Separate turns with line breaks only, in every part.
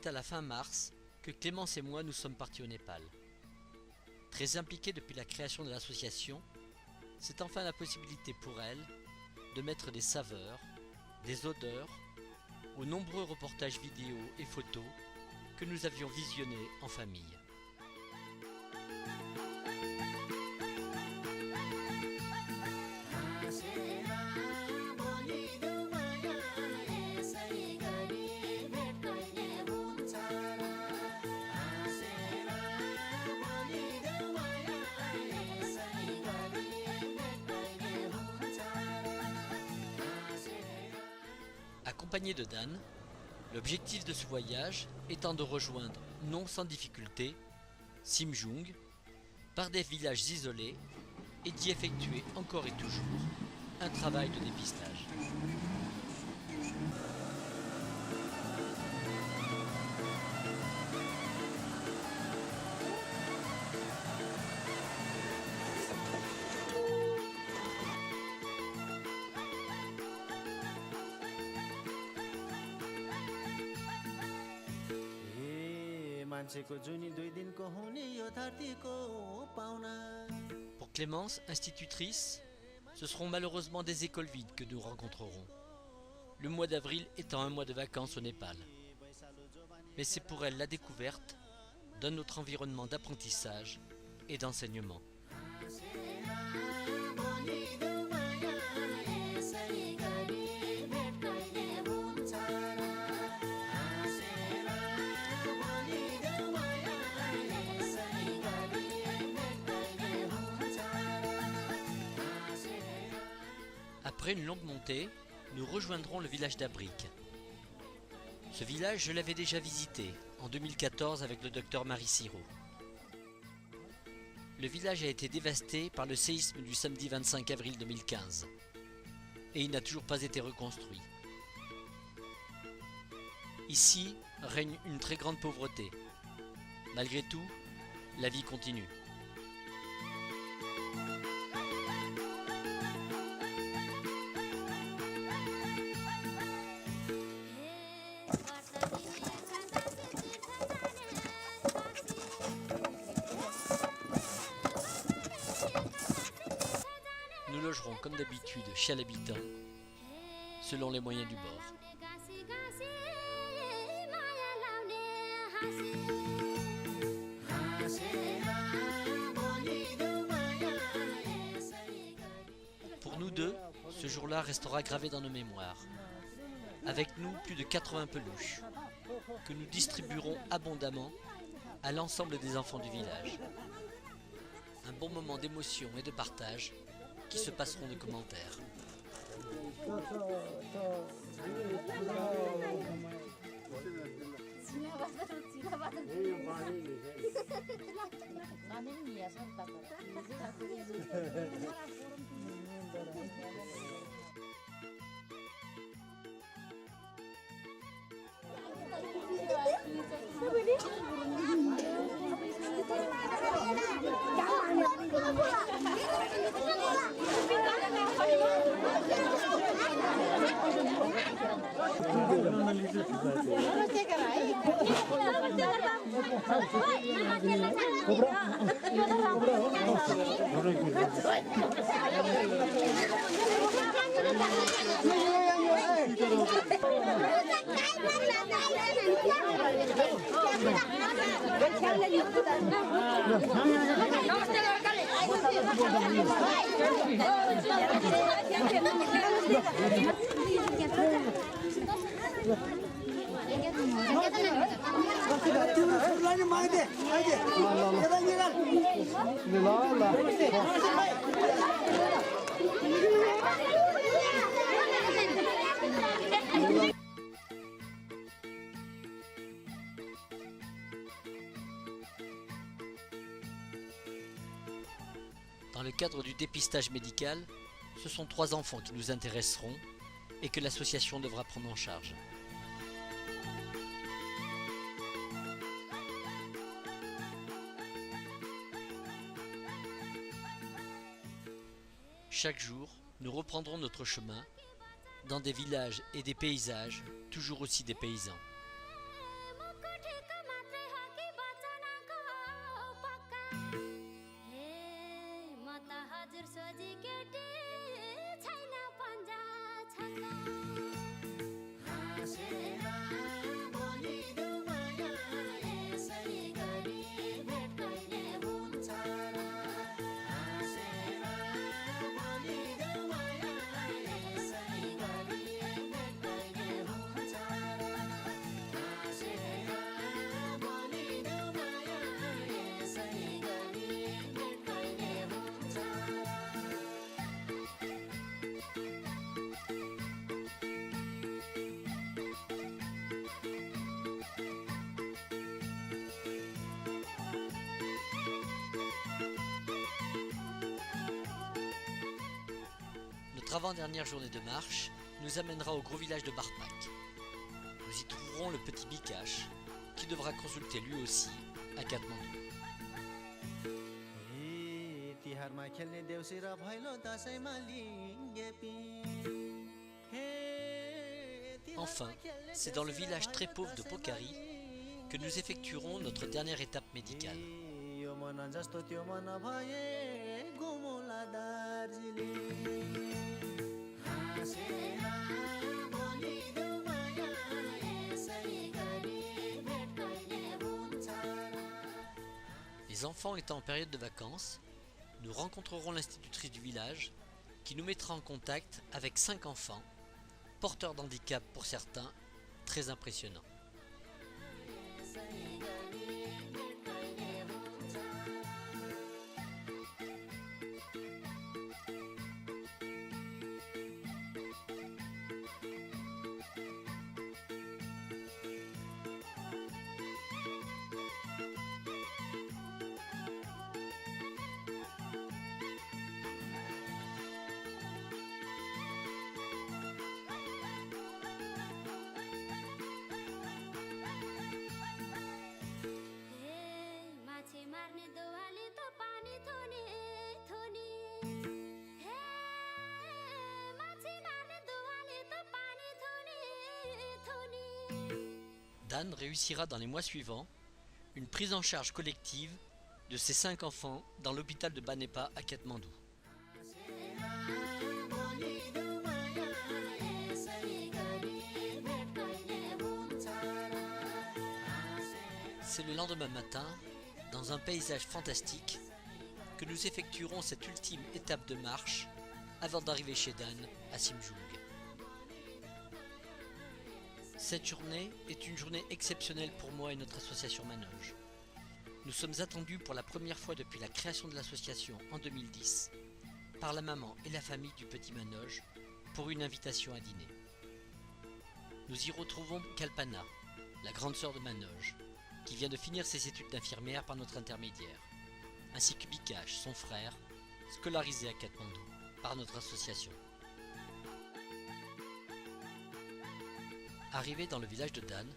c'est à la fin mars que Clémence et moi nous sommes partis au Népal. Très impliquée depuis la création de l'association, c'est enfin la possibilité pour elle de mettre des saveurs, des odeurs aux nombreux reportages vidéo et photos que nous avions visionnés en famille. Accompagné de Dan, l'objectif de ce voyage étant de rejoindre, non sans difficulté, Simjung, par des villages isolés et d'y effectuer encore et toujours un travail de dépistage. Pour Clémence, institutrice, ce seront malheureusement des écoles vides que nous rencontrerons. Le mois d'avril étant un mois de vacances au Népal. Mais c'est pour elle la découverte d'un autre environnement d'apprentissage et d'enseignement. Après une longue montée, nous rejoindrons le village d'Abrik. Ce village, je l'avais déjà visité en 2014 avec le docteur Marie Siro. Le village a été dévasté par le séisme du samedi 25 avril 2015 et il n'a toujours pas été reconstruit. Ici règne une très grande pauvreté. Malgré tout, la vie continue. Nous logerons comme d'habitude chez l'habitant, selon les moyens du bord. Pour nous deux, ce jour-là restera gravé dans nos mémoires. Avec nous, plus de 80 peluches, que nous distribuerons abondamment à l'ensemble des enfants du village. Un bon moment d'émotion et de partage qui se passeront de commentaires. Dans le cadre du dépistage médical, ce sont 3 enfants qui nous intéresseront et que l'association devra prendre en charge. Chaque jour, nous reprendrons notre chemin dans des villages et des paysages toujours aussi dépaysants. Notre avant-dernière journée de marche nous amènera au gros village de Barpak. Nous y trouverons le petit Bikash, qui devra consulter lui aussi à Katmandou. Enfin, c'est dans le village très pauvre de Pokhari que nous effectuerons notre dernière étape médicale. Les enfants étant en période de vacances, nous rencontrerons l'institutrice du village qui nous mettra en contact avec 5 enfants, porteurs d'handicap pour certains, très impressionnants. Dan réussira dans les mois suivants une prise en charge collective de ses 5 enfants dans l'hôpital de Banepa à Katmandou. C'est le lendemain matin, dans un paysage fantastique, que nous effectuerons cette ultime étape de marche avant d'arriver chez Dan à Simjung. Cette journée est une journée exceptionnelle pour moi et notre association Manoj. Nous sommes attendus pour la première fois depuis la création de l'association en 2010 par la maman et la famille du petit Manoj pour une invitation à dîner. Nous y retrouvons Kalpana, la grande sœur de Manoj, qui vient de finir ses études d'infirmière par notre intermédiaire, ainsi que Bikash, son frère, scolarisé à Katmandou par notre association. Arrivé dans le village de Dan,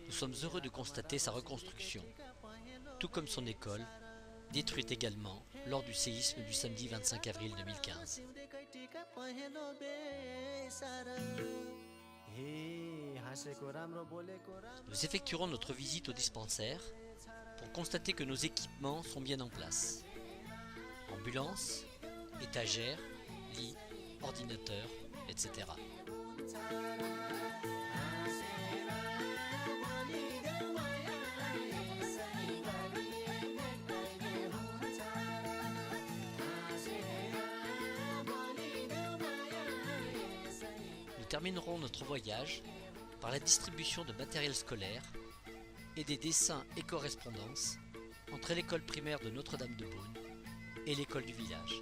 nous sommes heureux de constater sa reconstruction, tout comme son école, détruite également lors du séisme du samedi 25 avril 2015. Nous effectuerons notre visite au dispensaire pour constater que nos équipements sont bien en place. Ambulance, étagères, lits, ordinateurs, etc. Nous terminerons notre voyage par la distribution de matériel scolaire et des dessins et correspondances entre l'école primaire de Notre-Dame-de-Beaune et l'école du village.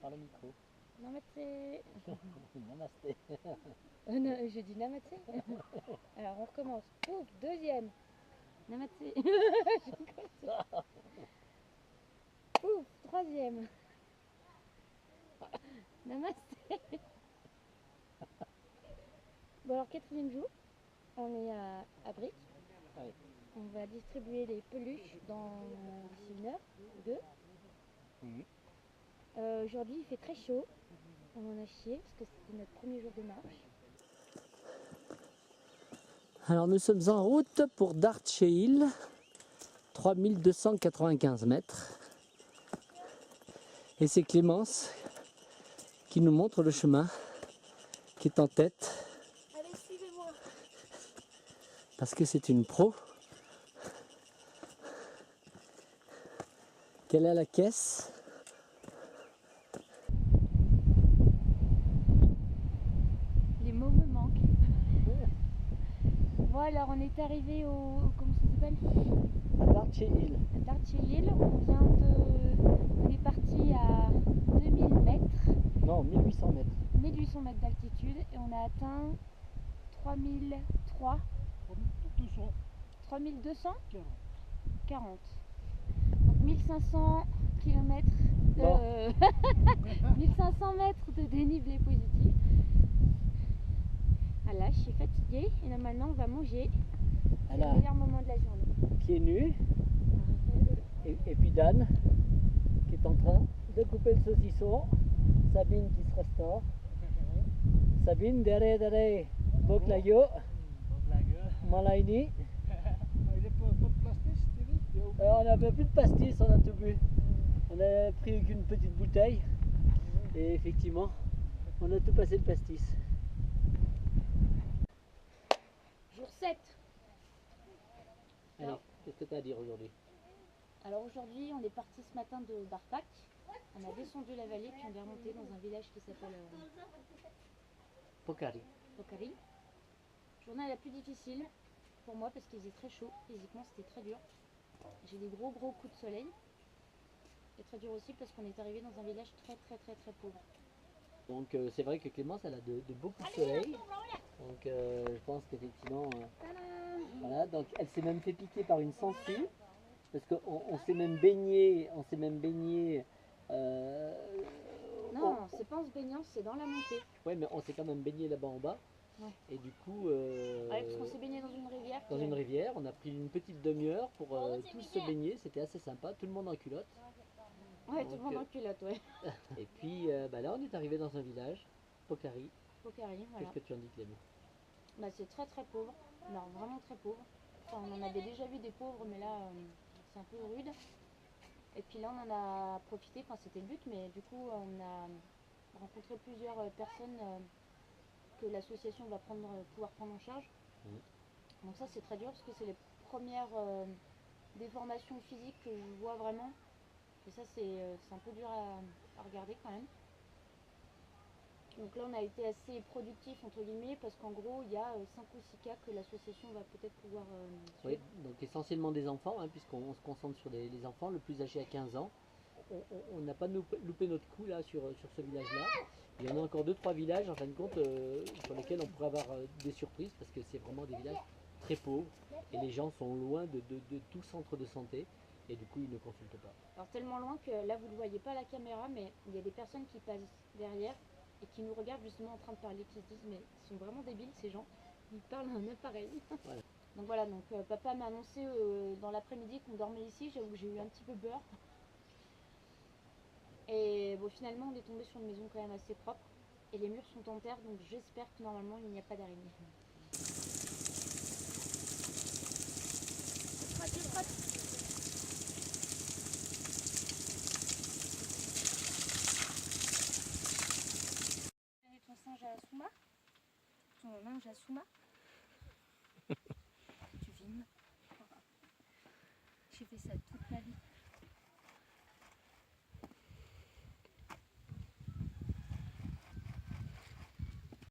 Par le micro.
Namaste.
Namasté.
Non, j'ai dit namaste. Alors on recommence. Pouf, deuxième. Namaste. Pouf, troisième. Namaste. Bon alors 4e jour, on est à Bric.
Ouais.
On va distribuer les peluches dans d'ici 1 heure ou 2. Aujourd'hui il fait très chaud, on en a chié parce que c'était notre premier jour de marche.
Alors nous sommes en route pour Dartshey, 3295 mètres. Et c'est Clémence qui nous montre le chemin, qui est en tête.
Allez, suivez-moi.
Parce que c'est une pro. Qu'elle a la caisse.
Les mots me manquent. Bon alors on est arrivé au... comment ça s'appelle?
À Dartshey.
À Dartshey Hill. On est parti à 2000 mètres.
Non, 1800 mètres.
1800 mètres d'altitude et on a atteint 3003. 3200 40. Donc 1500 km, 1500 mètres de dénivelé positif. Voilà, je suis fatiguée et là maintenant on va manger. C'est le meilleur moment de la journée.
Pieds nus. Et puis Dan qui est en train de couper le saucisson. Sabine qui se restaure. Sabine, dere, boklayo, malaini. On n'avait plus de pastis, on a tout bu. On a pris qu'une petite bouteille. Et effectivement, on a tout passé le pastis.
Jour 7.
Allez, qu'est-ce que tu as à dire aujourd'hui?
Alors aujourd'hui, on est parti ce matin de Barpak. On a descendu la vallée puis on est remonté dans un village qui s'appelle
Pokari.
Pokari. Journée la plus difficile pour moi parce qu'il faisait très chaud. Physiquement, c'était très dur. J'ai des gros coups de soleil. Et très dur aussi parce qu'on est arrivé dans un village très pauvre.
Donc c'est vrai que Clémence elle a de beaucoup de soleil. Donc je pense qu'effectivement voilà, donc elle s'est même fait piquer par une sangsue parce qu'on s'est même baigné,
Non, c'est pas en se baignant, c'est dans la montée.
ouais, mais on s'est quand même baigné là-bas en bas.
Ouais.
Et du coup
Ouais, parce qu'on s'est baigné dans une rivière.
dans une rivière, on a pris une petite demi-heure pour tous se baigner, c'était assez sympa, tout le monde en culotte.
Ouais,
Donc,
tout le monde en culotte, ouais.
Et puis là on est arrivé dans un village, Pokari.
Pokari, voilà.
Qu'est-ce que tu en dis, Clément?
Bah, c'est très pauvre, non, vraiment très pauvre. Enfin, on en avait déjà vu des pauvres, mais là c'est un peu rude. Et puis là on en a profité, enfin c'était le but, mais du coup on a rencontré plusieurs personnes que l'association va pouvoir prendre en charge. Donc ça c'est très dur parce que c'est les premières déformations physiques que je vois vraiment. Et ça c'est un peu dur à regarder quand même. Donc là on a été assez productif entre guillemets parce qu'en gros il y a 5 ou 6 cas que l'association va peut-être pouvoir
Oui, donc essentiellement des enfants, hein, puisqu'on se concentre sur les enfants, le plus âgé à 15 ans. On n'a pas loupé notre coup là sur ce village-là. Il y en a encore 2-3 villages en fin de compte sur lesquels on pourrait avoir des surprises parce que c'est vraiment des villages très pauvres et les gens sont loin de tout centre de santé et du coup ils ne consultent pas.
Alors tellement loin que là vous ne le voyez pas à la caméra, mais il y a des personnes qui passent derrière et qui nous regardent justement en train de parler, qui se disent mais ils sont vraiment débiles ces gens, ils parlent à un appareil.
Voilà.
Donc voilà, donc papa m'a annoncé dans l'après-midi qu'on dormait ici, j'avoue que j'ai eu un petit peu peur. Et bon finalement on est tombé sur une maison quand même assez propre et les murs sont en terre donc j'espère que normalement il n'y a pas d'araignée. Ton singe à Souma, ton linge à Souma.